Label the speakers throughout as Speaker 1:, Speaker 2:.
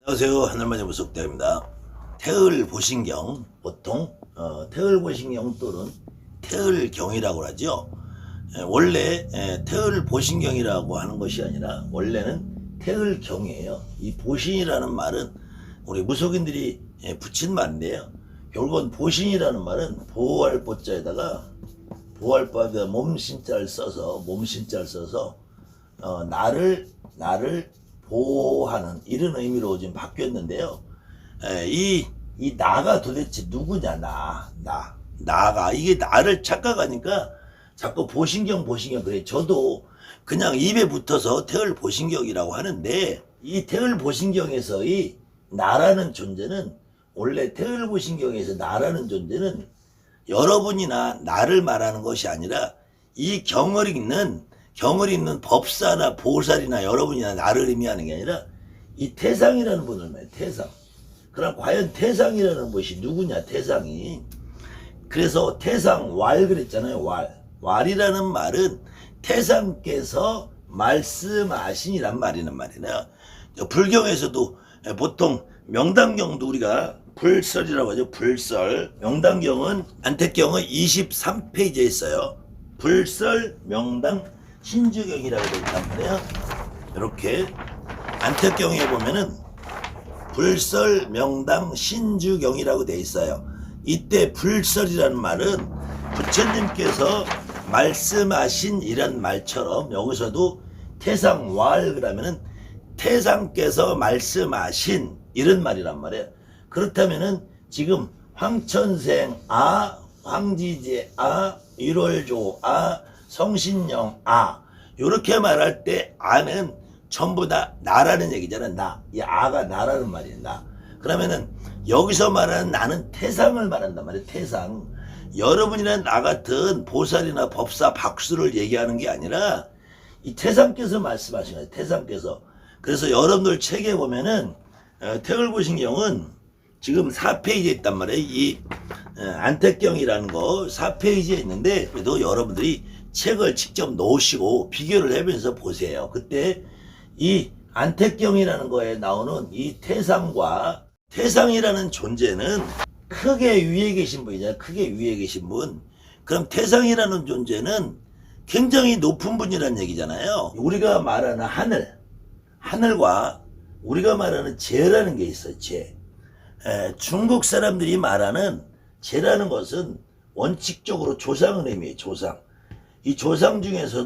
Speaker 1: 안녕하세요. 하늘마녀 무속대입니다. 태을보신경, 보통 태을보신경 또는 태을경이라고 하죠. 원래 태을보신경이라고 하는 것이 아니라 원래는 태을경이에요. 이 보신이라는 말은 우리 무속인들이 붙인 말인데요. 결국은 보신이라는 말은 보호할 보자에다가 보호할 바에다 몸신자를 써서 나를 보호하는 이런 의미로 지금 바뀌었는데요. 이 나가 도대체 누구냐? 나가 이게 나를 착각하니까 자꾸 보신경 그래. 저도 그냥 입에 붙어서 태을보신경이라고 하는데, 이 태을보신경에서 이 나라는 존재는, 원래 태을보신경에서 나라는 존재는 여러분이나 나를 말하는 것이 아니라 이 경을 읽는 법사나 보살이나 여러분이나 나를 의미하는 게 아니라 이 태상이라는 분을 말해요. 태상. 그럼 과연 태상이라는 것이 누구냐? 태상이. 그래서 태상왈 그랬잖아요. 왈이라는 말은 태상께서 말씀하신이란 말이란 말이에요. 불경에서도 보통 명당경도 우리가 불설이라고 하죠. 불설. 명당경은 안택경은 23페이지에 있어요. 불설 명당 신주경이라고 되어 있단 말이에요. 이렇게 안택경에 보면은 불설 명당 신주경이라고 되어 있어요. 이때 불설이라는 말은 부처님께서 말씀하신 이런 말처럼 여기서도 태상왈 그러면은 태상께서 말씀하신 이런 말이란 말이에요. 그렇다면은 지금 황천생 황지제 일월조 성신령 요렇게 말할 때 아는 전부 다 나라는 얘기잖아. 이 아가 나라는 말이야. 나. 그러면은 여기서 말하는 나는 태상을 말한단 말이야. 태상. 여러분이나 나 같은 보살이나 법사 박수를 얘기하는 게 아니라 이 태상께서 말씀하신 거예요. 태상께서. 그래서 여러분들 책에 보면은 태을보신경은 지금 4페이지에 있단 말이에요. 이 안택경이라는 거 4페이지에 있는데, 그래도 여러분들이 책을 직접 놓으시고 비교를 하면서 보세요. 그때 이 안택경이라는 거에 나오는 이 태상이라는 존재는 크게 위에 계신 분이잖아요. 크게 위에 계신 분. 그럼 태상이라는 존재는 굉장히 높은 분이라는 얘기잖아요. 우리가 말하는 하늘과 우리가 말하는 재라는 게 있어요. 재. 중국 사람들이 말하는 재라는 것은 원칙적으로 조상을 의미해요. 조상. 이 조상 중에서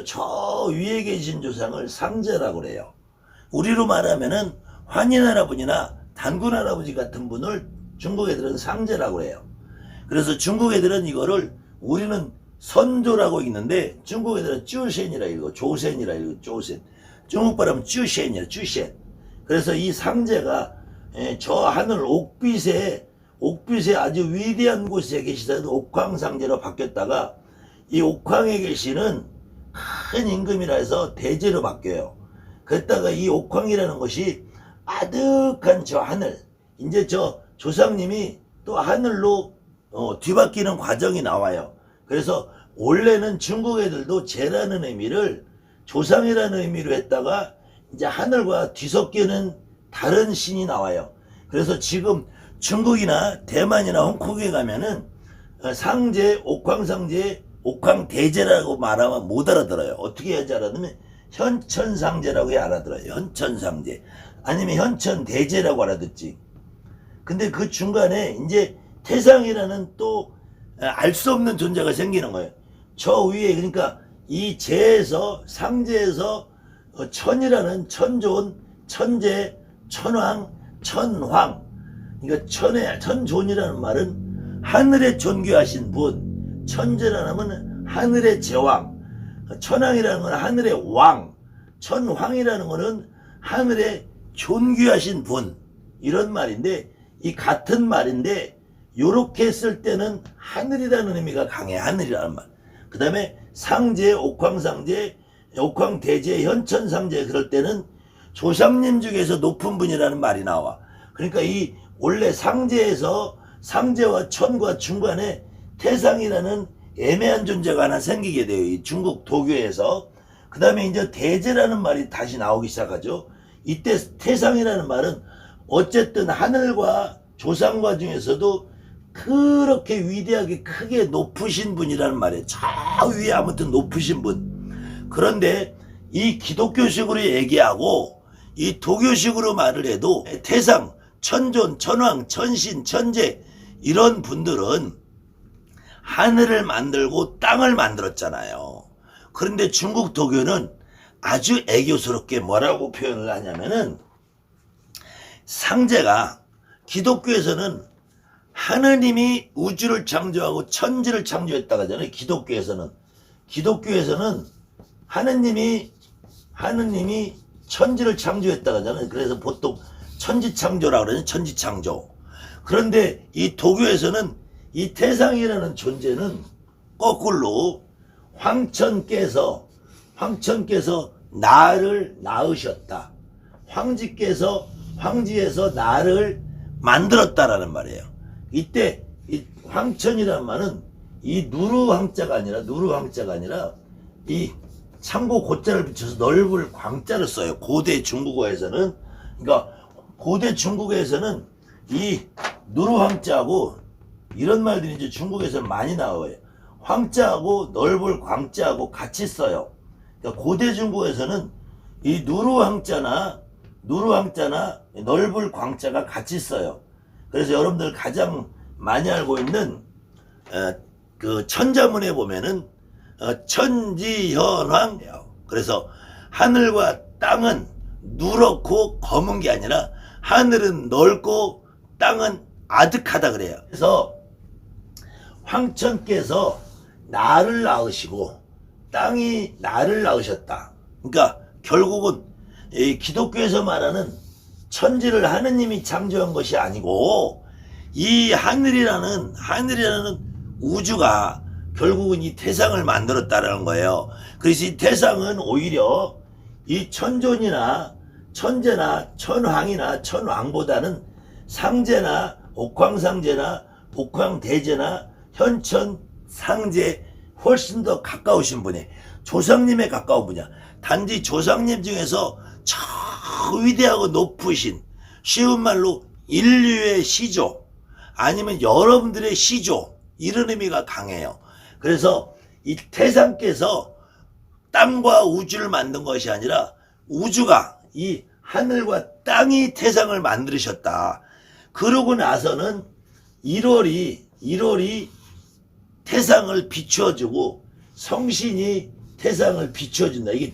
Speaker 1: 저 위에 계신 조상을 상제라고 그래요. 우리로 말하면은 환인 할아버지나 단군 할아버지 같은 분을 중국 애들은 상제라고 그래요. 그래서 중국 애들은 이거를 우리는 선조라고 읽는데 중국 애들은 쭈센이라 읽고 조센이라 읽고 조센. 중국 발음은 쭈센이라 쭈센. 그래서 이 상제가 저 하늘 옥빛에 아주 위대한 곳에 계시던 옥황상제로 바뀌었다가 이 옥황에 계시는 큰 임금이라 해서 대제로 바뀌어요. 그랬다가 이 옥황이라는 것이 아득한 저 하늘, 이제 저 조상님이 또 하늘로 뒤바뀌는 과정이 나와요. 그래서 원래는 중국 애들도 재라는 의미를 조상이라는 의미로 했다가 이제 하늘과 뒤섞이는 다른 신이 나와요. 그래서 지금 중국이나 대만이나 홍콩에 가면은 상제, 옥황상제, 옥황대제라고 말하면 못 알아들어요. 어떻게 해야지 알아듣으면 현천상제라고 해야 알아들어요. 현천상제. 아니면 현천대제라고 알아듣지. 근데 그 중간에 이제 태상이라는 또 알 수 없는 존재가 생기는 거예요. 저 위에, 그러니까 이 제에서 상제에서 천이라는 천존, 천제, 천왕, 천황. 그러니까 천존이라는 말은 하늘에 존귀하신 분, 천제라는 건 하늘의 제왕, 천왕이라는 건 하늘의 왕, 천황이라는 거는 하늘의 존귀하신 분, 이런 말인데, 이 같은 말인데 요렇게 쓸 때는 하늘이라는 의미가 강해. 하늘이라는 말. 그 다음에 상제, 옥황상제, 옥황대제, 현천상제 그럴 때는 조상님 중에서 높은 분이라는 말이 나와. 그러니까 이 원래 상제에서 상제와 천과 중간에 태상이라는 애매한 존재가 하나 생기게 돼요. 이 중국 도교에서. 그 다음에 이제 대제라는 말이 다시 나오기 시작하죠. 이때 태상이라는 말은 어쨌든 하늘과 조상과 중에서도 그렇게 위대하게 크게 높으신 분이라는 말이에요. 저 위에 아무튼 높으신 분. 그런데 이 기독교식으로 얘기하고 이 도교식으로 말을 해도 태상, 천존, 천왕, 천신, 천재 이런 분들은 하늘을 만들고 땅을 만들었잖아요. 그런데 중국 도교는 아주 애교스럽게 뭐라고 표현을 하냐면은 상제가 기독교에서는 하느님이 우주를 창조하고 천지를 창조했다고 하잖아요. 기독교에서는 하느님이 천지를 창조했다고 하잖아요. 그래서 보통 천지창조라고 그러죠. 천지창조. 그런데 이 도교에서는 이 태상이라는 존재는 거꾸로 황천께서 나를 낳으셨다. 황지에서 나를 만들었다라는 말이에요. 이때 이 황천이라는 말은 이 누르황자가 아니라 이 창고 고자를 붙여서 넓을 광자를 써요. 고대 중국어에서는. 그러니까 고대 중국어에서는 이 누르황자하고 이런 말들이 이제 중국에서 많이 나와요. 황자하고 넓을 광자하고 같이 써요. 그러니까 고대 중국에서는 이 누르황자나 넓을 광자가 같이 써요. 그래서 여러분들 가장 많이 알고 있는 그 천자문에 보면은 천지현황이에요. 그래서 하늘과 땅은 누렇고 검은 게 아니라 하늘은 넓고 땅은 아득하다 그래요. 그래서 황천께서 나를 낳으시고 땅이 나를 낳으셨다. 그러니까 결국은 이 기독교에서 말하는 천지를 하느님이 창조한 것이 아니고 이 하늘이라는 우주가 결국은 이 태상을 만들었다라는 거예요. 그래서 이 태상은 오히려 이 천존이나 천재나 천황이나 천왕보다는 상제나 옥황상제나 옥황대제나 현천 상제 훨씬 더 가까우신 분이 조상님에 가까운 분이야. 단지 조상님 중에서 저 위대하고 높으신, 쉬운 말로 인류의 시조 아니면 여러분들의 시조, 이런 의미가 강해요. 그래서 이 태상께서 땅과 우주를 만든 것이 아니라 우주가 이 하늘과 땅이 태상을 만드셨다. 그러고 나서는 1월이 태상을 비추어주고 성신이 태상을 비추어준다. 이게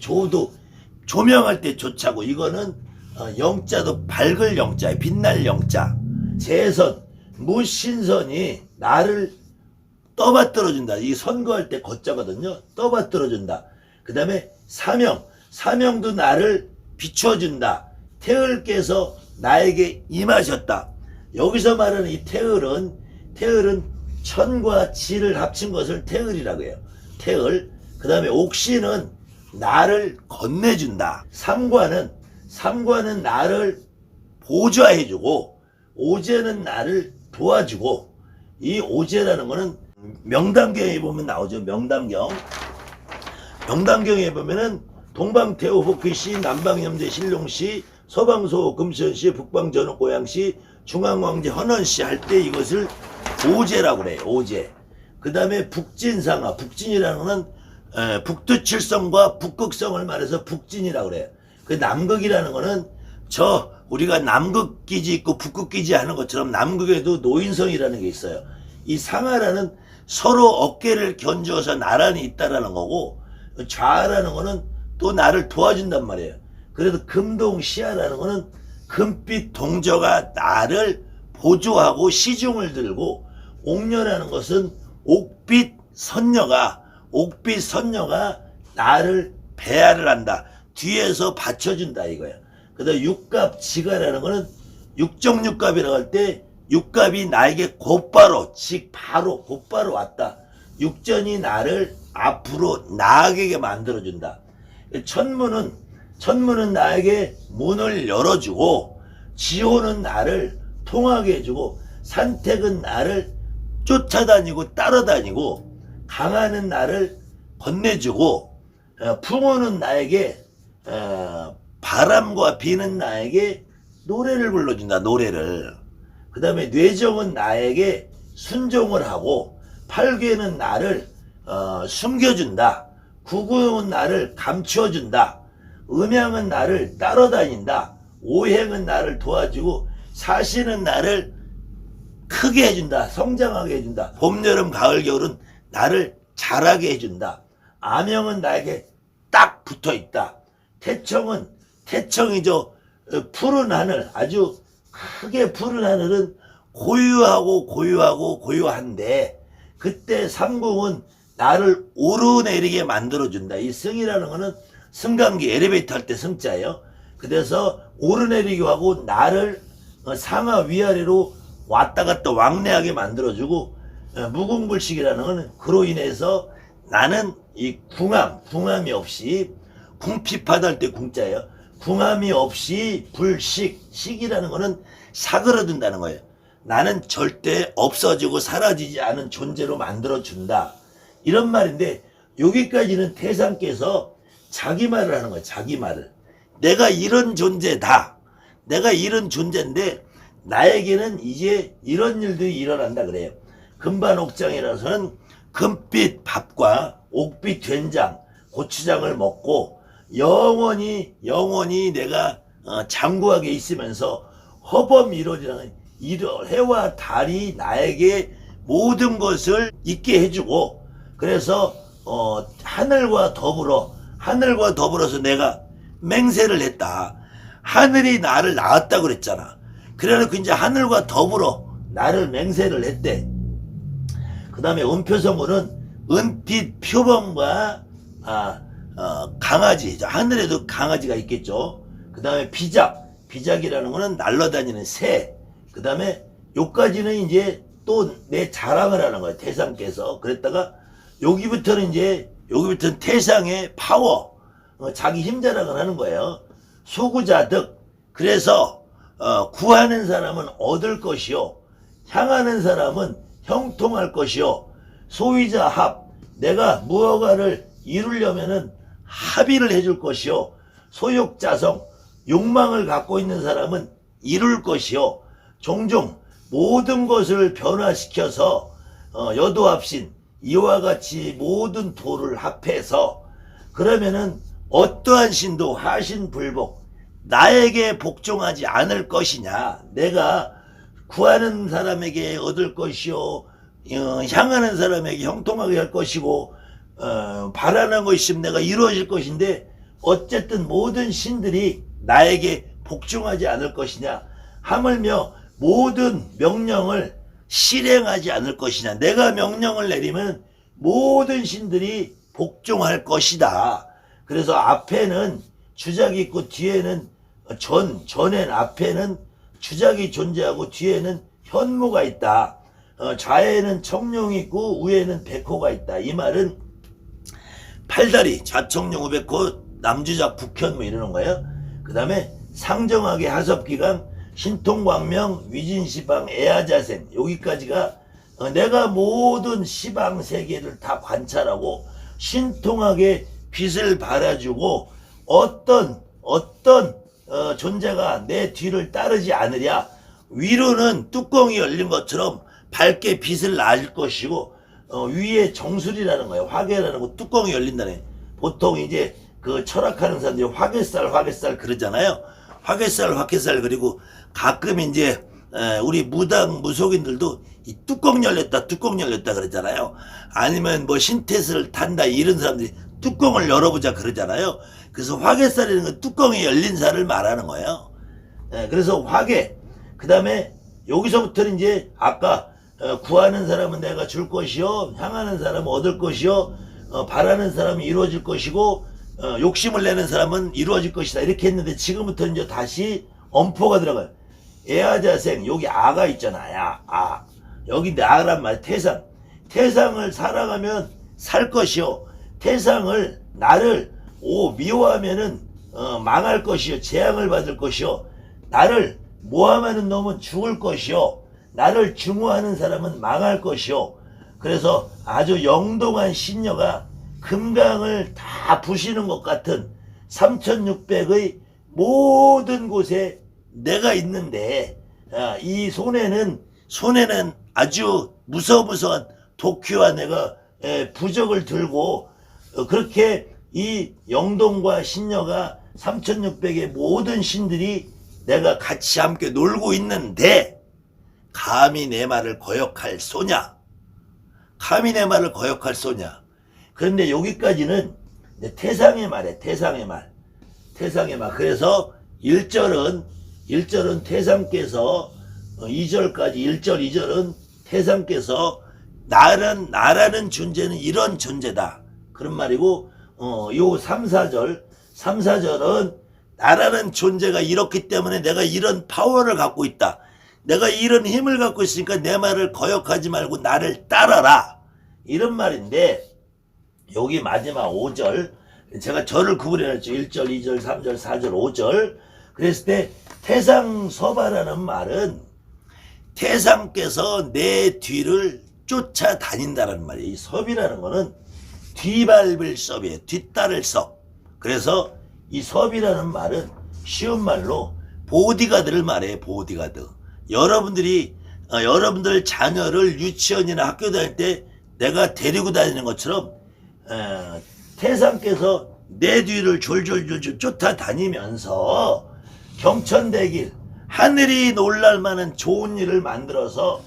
Speaker 1: 조명할 때 조차고, 이거는 영자도 밝을 영자예요. 빛날 영자. 재선, 무신선이 나를 떠받들어준다. 이 선거할 때 거자거든요. 떠받들어준다. 그 다음에 사명도 나를 비춰준다. 태을께서 나에게 임하셨다. 여기서 말하는 이 태을은 천과 지를 합친 것을 태을이라고 해요. 태을. 그 다음에 옥신은 나를 건네준다. 삼관은 나를 보좌해주고, 오제는 나를 도와주고, 이 오제라는 거는 명담경에 보면 나오죠. 명담경에 보면은 동방태호 복희시, 남방염제 신룡시, 서방소 금천시, 북방전옥 고양시, 중앙왕제 헌원시 할 때 이것을 오제라고 그래요. 오제. 그 다음에 북진상하, 북진이라는 거는 북두칠성과 북극성을 말해서 북진이라고 그래요. 그 남극이라는 거는 우리가 남극기지 있고 북극기지 하는 것처럼 남극에도 노인성이라는 게 있어요. 이 상하라는 서로 어깨를 견주어서 나란히 있다라는 거고, 좌라는 거는 또 나를 도와준단 말이에요. 그래서 금동시하라는 거는 금빛 동저가 나를 보조하고 시중을 들고, 옥녀라는 것은 옥빛 선녀가 나를 배아를 한다. 뒤에서 받쳐준다 이거야. 그다음 육갑지가라는 거는 육정육갑이라고 할 때 육갑이 나에게 곧바로 왔다. 육전이 나를 앞으로 나아가게 만들어준다. 천문은 나에게 문을 열어주고, 지호는 나를 통하게 해주고, 산택은 나를 쫓아다니고 따라다니고, 강하는 나를 건네주고, 풍호는 나에게 바람과 비는 나에게 노래를 불러준다. 노래를. 그 다음에 뇌정은 나에게 순종을 하고 팔괘는 나를 숨겨준다. 구구용은 나를 감추어준다. 음양은 나를 따라다닌다. 오행은 나를 도와주고 사시는 나를 크게 해준다. 성장하게 해준다. 봄, 여름, 가을, 겨울은 나를 자라게 해준다. 암형은 나에게 딱 붙어있다. 태청이죠. 푸른 하늘, 아주 크게 푸른 하늘은 고요한데 그때 삼궁은 나를 오르내리게 만들어준다. 이 승이라는 거는 승강기 엘리베이터 할 때 승자예요. 그래서 오르내리게 하고 나를 상하 위아래로 왔다 갔다 왕래하게 만들어주고 무궁불식이라는 거는 그로 인해서 나는 이 궁함이 없이 궁핍하다 할 때 궁자예요. 궁함이 없이 식이라는 거는 사그러든다는 거예요. 나는 절대 없어지고 사라지지 않은 존재로 만들어준다. 이런 말인데 여기까지는 태상께서 자기 말을 하는 거예요. 자기 말을. 내가 이런 존재다. 내가 이런 존재인데 나에게는 이제 이런 일들이 일어난다 그래요. 금반옥장이라서는 금빛 밥과 옥빛 된장, 고추장을 먹고 영원히 내가 장구하게 있으면서 허범 이루어지는 해와 달이 나에게 모든 것을 있게 해주고 그래서 하늘과 더불어서 내가 맹세를 했다. 하늘이 나를 낳았다고 그랬잖아. 그래놓고 이제 하늘과 더불어 나를 맹세를 했대. 그 다음에 은표성문은 은빛 표범과 강아지, 하늘에도 강아지가 있겠죠. 그 다음에 비작이라는 거는 날아다니는 새. 그 다음에 요까지는 이제 또 내 자랑을 하는 거예요. 태상께서. 그랬다가 여기부터는 태상의 파워, 자기 힘 자랑을 하는 거예요. 소구자득. 그래서 구하는 사람은 얻을 것이요, 향하는 사람은 형통할 것이요, 소위자 합. 내가 무언가를 이루려면은 합의를 해줄 것이요, 소욕자성. 욕망을 갖고 있는 사람은 이룰 것이요, 종종 모든 것을 변화시켜서 여도합신 이와 같이 모든 도를 합해서 그러면은 어떠한 신도 화신불복 나에게 복종하지 않을 것이냐. 내가 구하는 사람에게 얻을 것이요, 향하는 사람에게 형통하게 할 것이고 바라는 것이 있으면 내가 이루어질 것인데 어쨌든 모든 신들이 나에게 복종하지 않을 것이냐. 하물며 모든 명령을 실행하지 않을 것이냐. 내가 명령을 내리면 모든 신들이 복종할 것이다. 그래서 앞에는 주작이 있고 뒤에는 전엔 앞에는 주작이 존재하고 뒤에는 현무가 있다. 좌에는 청룡이 있고 우에는 백호가 있다. 이 말은 팔다리 좌청룡 우백호 남주작 북현무 이러는 거예요. 그 다음에 상정하게 하섭기강 신통광명 위진시방 애아자생 여기까지가 내가 모든 시방 세계를 다 관찰하고 신통하게 빛을 발해주고 어떤 존재가 내 뒤를 따르지 않으랴. 위로는 뚜껑이 열린 것처럼 밝게 빛을 날 것이고 위에 정술이라는 거예요. 화계라는 거 뚜껑이 열린다네. 보통 이제 그 철학하는 사람들이 화개살 그러잖아요. 화개살 그리고 가끔 이제 우리 무당 무속인들도 이 뚜껑 열렸다 그러잖아요. 아니면 뭐 신태스를 탄다 이런 사람들이 뚜껑을 열어보자 그러잖아요. 그래서 화개살이라는 건 뚜껑이 열린 살을 말하는 거예요. 그래서 화개. 그 다음에 여기서부터는 이제 아까 구하는 사람은 내가 줄 것이요, 향하는 사람은 얻을 것이요, 바라는 사람은 이루어질 것이고 욕심을 내는 사람은 이루어질 것이다 이렇게 했는데 지금부터 이제 다시 엄포가 들어가요. 애아자생. 여기 아가 있잖아. 여기 나란 말. 태상을 살아가면 살 것이요, 태상을 나를 미워하면은 망할 것이요, 재앙을 받을 것이요, 나를 모함하는 놈은 죽을 것이요, 나를 증오하는 사람은 망할 것이요. 그래서 아주 영동한 신녀가 금강을 다 부시는 것 같은 3600의 모든 곳에 내가 있는데 이 손에는 아주 무서운 도끼와 내가 부적을 들고 그렇게 이 영동과 신녀가 3600의 모든 신들이 내가 같이 함께 놀고 있는데 감히 내 말을 거역할 소냐? 감히 내 말을 거역할 소냐? 그런데 여기까지는 태상의 말이에요. 태상의 말. 그래서 1절은 태상께서 2절까지 1절 2절은 태상께서 나라는 존재는 이런 존재다. 그런 말이고 요 3, 4절은 나라는 존재가 이렇기 때문에 내가 이런 파워를 갖고 있다. 내가 이런 힘을 갖고 있으니까 내 말을 거역하지 말고 나를 따라라. 이런 말인데 여기 마지막 5절 제가 절을 구분해놨죠. 1절, 2절, 3절, 4절, 5절 그랬을 때 태상서바라는 말은 태상께서 내 뒤를 쫓아다닌다는 말이에요. 이 섭이라는 거는 뒤밟을 섭이에요. 뒤따를 섭. 그래서 이 섭이라는 말은 쉬운 말로 보디가드를 말해요. 보디가드. 여러분들 자녀를 유치원이나 학교 다닐 때 내가 데리고 다니는 것처럼 태상께서 내 뒤를 졸졸졸 쫓아다니면서 경천대길 하늘이 놀랄만한 좋은 일을 만들어서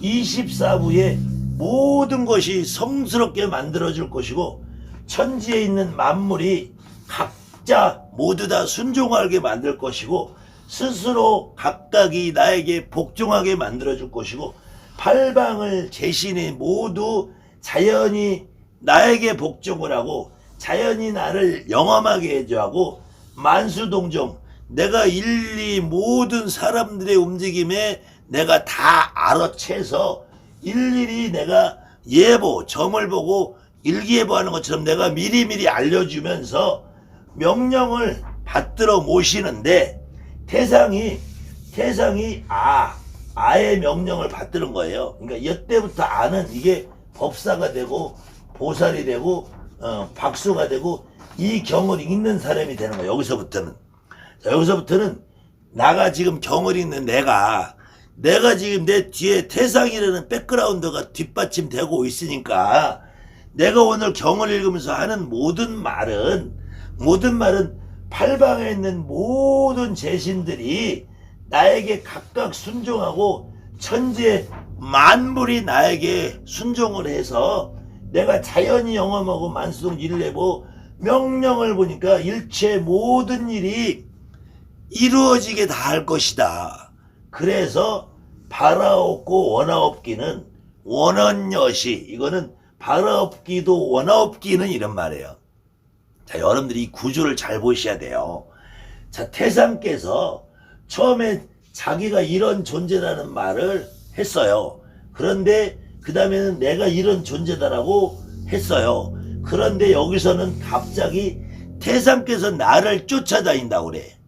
Speaker 1: 24부에 모든 것이 성스럽게 만들어질 것이고 천지에 있는 만물이 각자 모두 다 순종하게 만들 것이고 스스로 각각이 나에게 복종하게 만들어줄 것이고 팔방을 제신이 모두 자연히 나에게 복종을 하고 자연이 나를 영험하게 해주고 만수동종 내가 일일이 모든 사람들의 움직임에 내가 다 알아채서 일일이 내가 예보 점을 보고 일기예보하는 것처럼 내가 미리미리 알려주면서 명령을 받들어 모시는데 태상이 아의 명령을 받드는 거예요. 그러니까 이때부터 아는 이게 법사가 되고 보살이 되고 박수가 되고 이 경을 읽는 사람이 되는 거예요. 여기서부터는 나가 지금 경을 읽는 내가 지금 내 뒤에 태상이라는 백그라운드가 뒷받침되고 있으니까 내가 오늘 경을 읽으면서 하는 모든 말은 팔방에 있는 모든 제신들이 나에게 각각 순종하고 천지의 만물이 나에게 순종을 해서 내가 자연히 영험하고 만수동 일례보 명령을 보니까 일체 모든 일이 이루어지게 다 할 것이다. 그래서 바라옵고 원하옵기는 원언여시 이거는 바라옵기도 원하옵기는 이런 말이에요. 자, 여러분들이 이 구조를 잘 보셔야 돼요. 자, 태상께서 처음에 자기가 이런 존재라는 말을 했어요. 그런데 그 다음에는 내가 이런 존재다라고 했어요. 그런데 여기서는 갑자기 태상께서 나를 쫓아다닌다고 그래.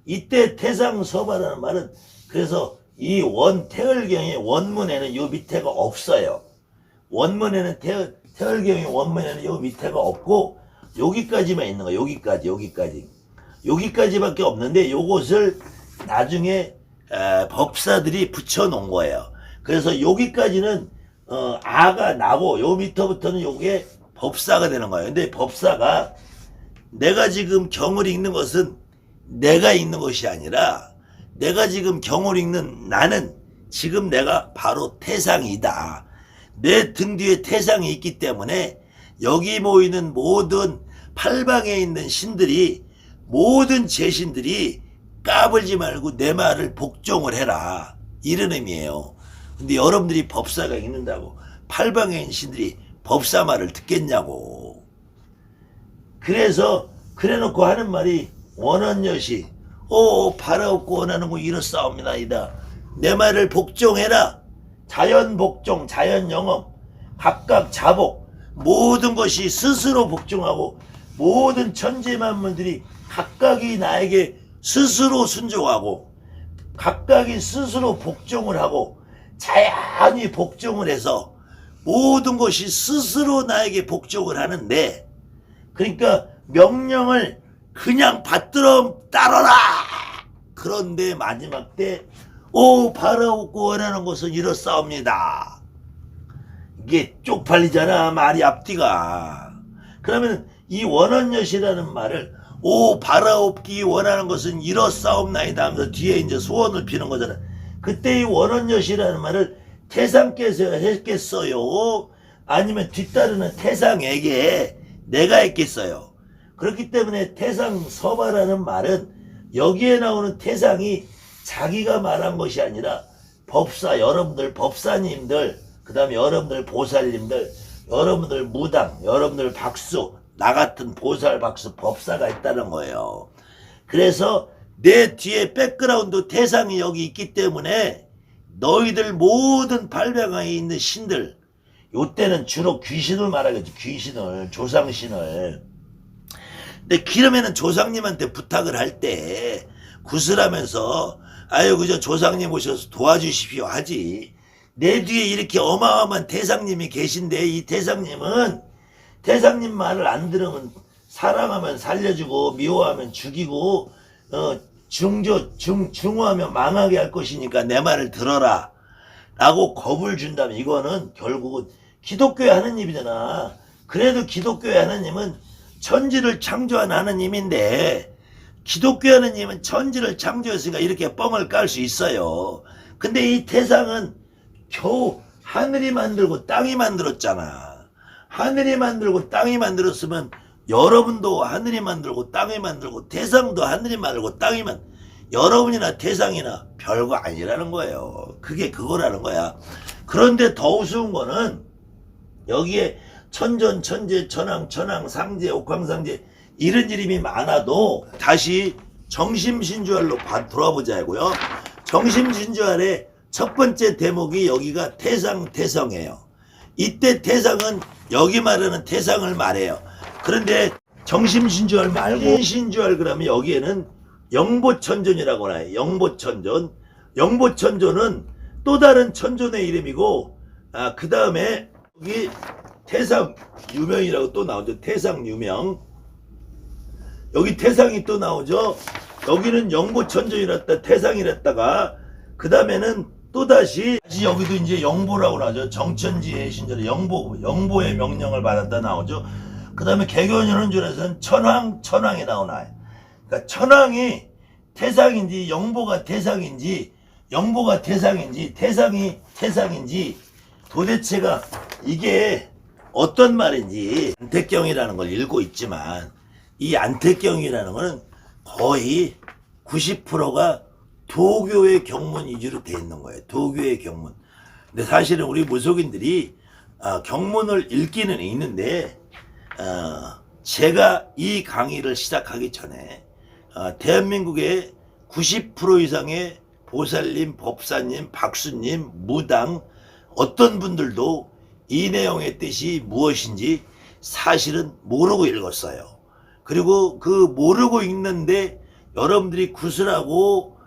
Speaker 1: 이때 태상서바라는 말은 그래서 이 태을경의 원문에는 요 밑에가 없어요. 원문에는 태을경의 원문에는 요 밑에가 없고 여기까지만 있는 거야. 여기까지밖에 없는데 요것을 나중에 법사들이 붙여 놓은 거예요. 그래서 여기까지는 아가 나고 요 밑부터는 요게 법사가 되는 거예요. 근데 법사가 내가 지금 경을 읽는 것은 내가 읽는 것이 아니라 내가 지금 경을 읽는 나는 지금 내가 바로 태상이다. 내 등 뒤에 태상이 있기 때문에 여기 모이는 모든 팔방에 있는 신들이 모든 제신들이 까불지 말고 내 말을 복종을 해라. 이런 의미예요. 근데 여러분들이 법사가 있는다고 팔방에 있는 신들이 법사 말을 듣겠냐고. 그래서 그래놓고 하는 말이 원언여시 바라옵고 원하는 거 이렇사옵니다이다. 내 말을 복종해라. 자연 복종, 자연 영업, 각각 자복 모든 것이 스스로 복종하고 모든 천지만물들이 각각이 나에게 스스로 순종하고 각각이 스스로 복종을 하고 자연히 복종을 해서 모든 것이 스스로 나에게 복종을 하는데 그러니까 명령을 그냥 받들어 따라라. 그런데 마지막 때 바라옵고 원하는 것은 이렇사옵니다. 이게 쪽팔리잖아, 말이 앞뒤가. 그러면 이 원언여시라는 말을 바라옵기 원하는 것은 이렇사옵나이다 하면서 뒤에 이제 소원을 비는 거잖아. 그때 이 원언여시라는 말을 태상께서 했겠어요? 아니면 뒤따르는 태상에게 내가 했겠어요? 그렇기 때문에 태상서바라는 말은 여기에 나오는 태상이 자기가 말한 것이 아니라 법사, 여러분들 법사님들, 그 다음에 여러분들 보살님들, 여러분들 무당, 여러분들 박수, 나 같은 보살, 박수, 법사가 있다는 거예요. 그래서 내 뒤에 백그라운드 태상이 여기 있기 때문에 너희들 모든 발명하에 있는 신들, 요때는 주로 귀신을 말하겠지. 귀신을, 조상신을. 근데 그러면은 조상님한테 부탁을 할 때 구슬하면서 아유 그저 조상님 오셔서 도와주십시오 하지. 내 뒤에 이렇게 어마어마한 태상님이 계신데 이 태상님은 태상님 말을 안 들으면 사랑하면 살려주고 미워하면 죽이고 중후하면 망하게 할 것이니까 내 말을 들어라 라고 겁을 준다면 이거는 결국은 기독교의 하느님이잖아. 그래도 기독교의 하느님은 천지를 창조한 하느님인데 기독교 하느님은 천지를 창조했으니까 이렇게 뻥을 깔 수 있어요. 근데 이 태상은 겨우 하늘이 만들고 땅이 만들었잖아. 하늘이 만들고 땅이 만들었으면 여러분도 하늘이 만들고 땅이 만들고 태상도 하늘이 만들고 땅이 여러분이나 태상이나 별거 아니라는 거예요. 그게 그거라는 거야. 그런데 더 우스운 거는 여기에 천전, 천재, 천왕, 천왕, 상제, 옥황상제 이런 이름이 많아도 다시 정심신주알로 돌아보자고요. 정심신주알의 첫 번째 대목이 여기가 태상, 태성이에요. 이때 태상은 여기 말하는 태상을 말해요. 그런데 정심신주알 말고 신주알 그러면 여기에는 영보천존이라고 해요. 영보천존. 영보천존은 또 다른 천존의 이름이고 그 다음에 여기 태상유명이라고 또 나오죠. 태상유명. 여기 태상이 또 나오죠. 여기는 영보천존이랬다 태상이랬다가 그 다음에는 또다시 여기도 이제 영보라고 나오죠. 정천지의 신전에 영보의 명령을 받았다 나오죠. 그 다음에 개교연원전에서는 천왕이 나오나요. 그러니까 천왕이 태상인지 영보가 태상인지 영보가 태상인지 태상이 태상인지 도대체가 이게 어떤 말인지 안택경이라는 걸 읽고 있지만 이 안택경이라는 거는 거의 90%가 도교의 경문 위주로 돼 있는 거예요. 도교의 경문. 근데 사실은 우리 무속인들이 경문을 읽기는 읽는데 제가 이 강의를 시작하기 전에 대한민국의 90% 이상의 보살님, 법사님, 박수님, 무당 어떤 분들도 이 내용의 뜻이 무엇인지 사실은 모르고 읽었어요. 그리고 그 모르고 읽는데 여러분들이 구슬하고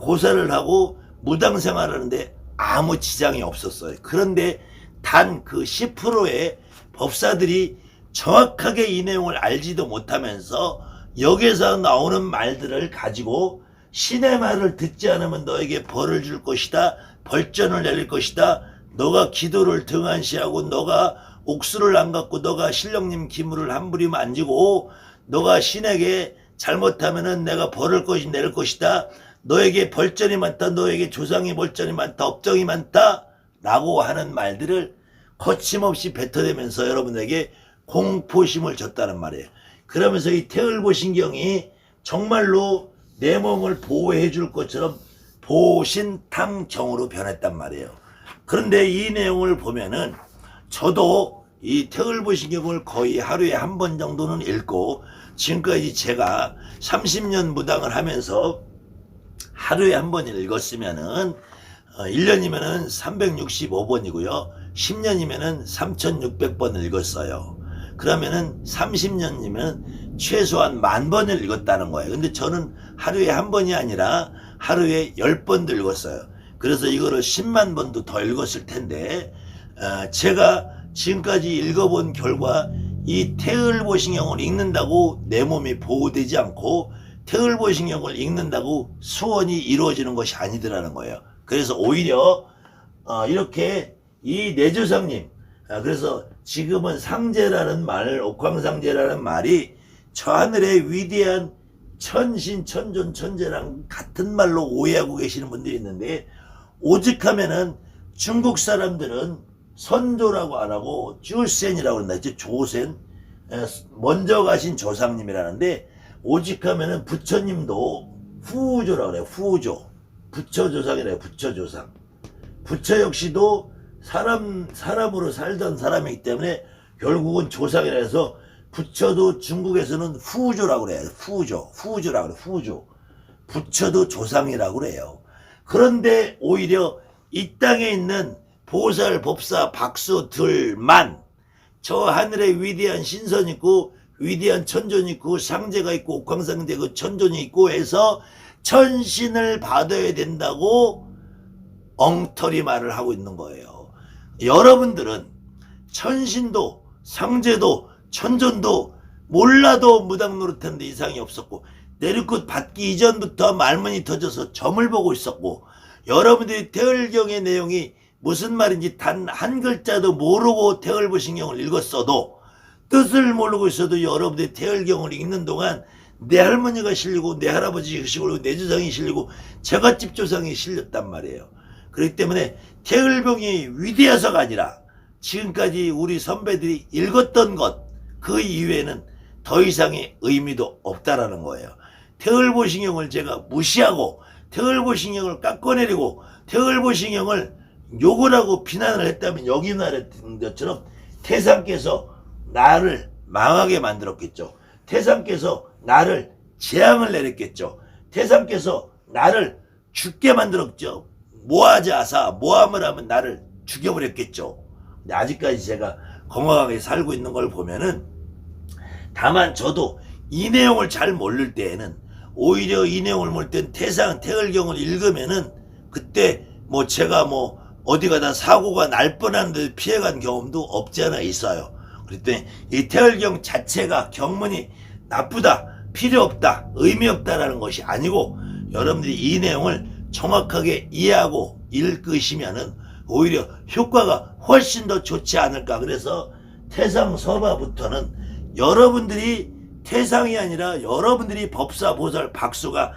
Speaker 1: 고사를 하고 무당 생활하는데 아무 지장이 없었어요. 그런데 단 그 10%의 법사들이 정확하게 이 내용을 알지도 못하면서 여기에서 나오는 말들을 가지고 신의 말을 듣지 않으면 너에게 벌을 줄 것이다. 벌전을 내릴 것이다. 너가 기도를 등한시하고 너가 옥수를 안 갖고 너가 신령님 기물을 한 부리 만지고 너가 신에게 잘못하면은 내가 벌을 것이 내릴 것이다. 너에게 벌전이 많다. 너에게 조상이 벌전이 많다. 업정이 많다. 라고 하는 말들을 거침없이 뱉어대면서 여러분에게 공포심을 줬다는 말이에요. 그러면서 이 태을보신경이 정말로 내 몸을 보호해 줄 것처럼 보신탕정으로 변했단 말이에요. 그런데 이 내용을 보면은 저도 이 태을보신경을 거의 하루에 한 번 정도는 읽고 지금까지 제가 30년 무당을 하면서 하루에 한 번 읽었으면은 1년이면은 365번이고요. 10년이면은 3600번을 읽었어요. 그러면은 30년이면 최소한 10,000번을 읽었다는 거예요. 근데 저는 하루에 한 번이 아니라 하루에 10번도 읽었어요. 그래서 이거를 10만 번도 더 읽었을 텐데 제가 지금까지 읽어본 결과 이 태을보신경을 읽는다고 내 몸이 보호되지 않고 태을보신경을 읽는다고 소원이 이루어지는 것이 아니더라는 거예요. 그래서 오히려 이렇게 이 내조상님, 그래서 지금은 상제라는 말, 옥황상제라는 말이 저 하늘의 위대한 천신 천존 천재랑 같은 말로 오해하고 계시는 분들이 있는데, 오직하면은 중국 사람들은 선조라고 안 하고 쭈센이라고 그런다. 조센, 먼저 가신 조상님이라는데, 오직하면은 부처님도 후조라고 그래요. 후조, 부처조상이래요. 부처조상. 부처 역시도 사람으로 살던 사람이기 때문에 결국은 조상이라 해서 부처도 중국에서는 후조라고 그래요. 후조라고 그래요. 후조. 부처도 조상이라고 그래요. 그런데 오히려 이 땅에 있는 보살, 법사, 박수들만 저 하늘에 위대한 신선 있고 위대한 천존이 있고 상제가 있고 옥황상제 그 천존이 있고 해서 천신을 받아야 된다고 엉터리 말을 하고 있는 거예요. 여러분들은 천신도 상제도 천존도 몰라도 무당노릇하는데 이상이 없었고, 내리꽃 받기 이전부터 말문이 터져서 점을 보고 있었고, 여러분들이 태을경의 내용이 무슨 말인지 단 한 글자도 모르고 태을보신경을 읽었어도, 뜻을 모르고 있어도 여러분들이 태을경을 읽는 동안 내 할머니가 실리고 내 할아버지가 실리고 내 조상이 실리고 제갓집 조상이 실렸단 말이에요. 그렇기 때문에 태을병이 위대해서가 아니라 지금까지 우리 선배들이 읽었던 것 그 이외에는 더 이상의 의미도 없다라는 거예요. 태을보신경을 제가 무시하고 태을보신경을 깎아내리고 태을보신경을 욕을 하고 비난을 했다면 여기 말했던 것처럼 태상께서 나를 망하게 만들었겠죠. 태상께서 나를 재앙을 내렸겠죠. 태상께서 나를 죽게 만들었죠. 모하자사, 모함을 하면 나를 죽여버렸겠죠. 근데 아직까지 제가 건강하게 살고 있는 걸 보면은, 다만 저도 이 내용을 잘 모를 때에는, 오히려 이 내용을 모를 때는 태을경을 읽으면은 그때 뭐 제가 뭐 어디 가다 사고가 날 뻔한 데 피해간 경험도 없지 않아 있어요. 그랬더니 이 태을경 자체가 경문이 나쁘다, 필요 없다, 의미 없다라는 것이 아니고, 여러분들이 이 내용을 정확하게 이해하고 읽으시면은 오히려 효과가 훨씬 더 좋지 않을까. 그래서 태상서마부터는 여러분들이 태상이 아니라 여러분들이 법사, 보살, 박수가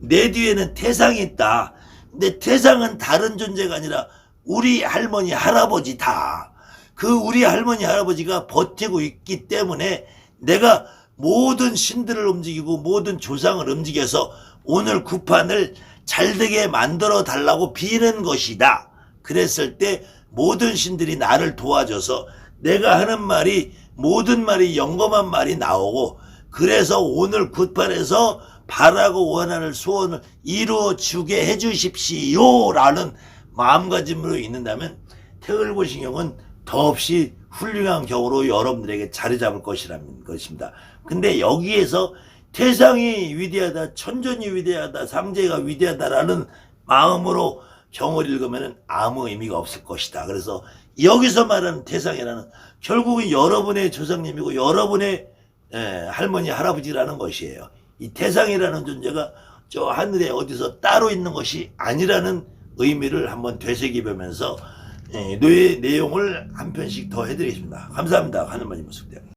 Speaker 1: 내 뒤에는 태상이 있다. 근데 태상은 다른 존재가 아니라 우리 할머니, 할아버지다. 그 우리 할머니, 할아버지가 버티고 있기 때문에 내가 모든 신들을 움직이고 모든 조상을 움직여서 오늘 구판을 잘되게 만들어 달라고 비는 것이다. 그랬을 때 모든 신들이 나를 도와줘서 내가 하는 말이, 모든 말이 영검한 말이 나오고, 그래서 오늘 굿판에서 바라고 원하는 소원을 이루어주게 해주십시오 라는 마음가짐으로 있는다면 태을보신경은 더없이 훌륭한 경우로 여러분들에게 자리 잡을 것이라는 것입니다. 근데 여기에서 태상이 위대하다, 천존이 위대하다, 상제가 위대하다라는 마음으로 경을 읽으면 아무 의미가 없을 것이다. 그래서 여기서 말하는 태상이라는 결국은 여러분의 조상님이고 여러분의 할머니, 할아버지라는 것이에요. 이 태상이라는 존재가 저 하늘에 어디서 따로 있는 것이 아니라는 의미를 한번 되새기면서 내용을 한 편씩 더 해드리겠습니다. 감사합니다. 하늘마님 모습대요.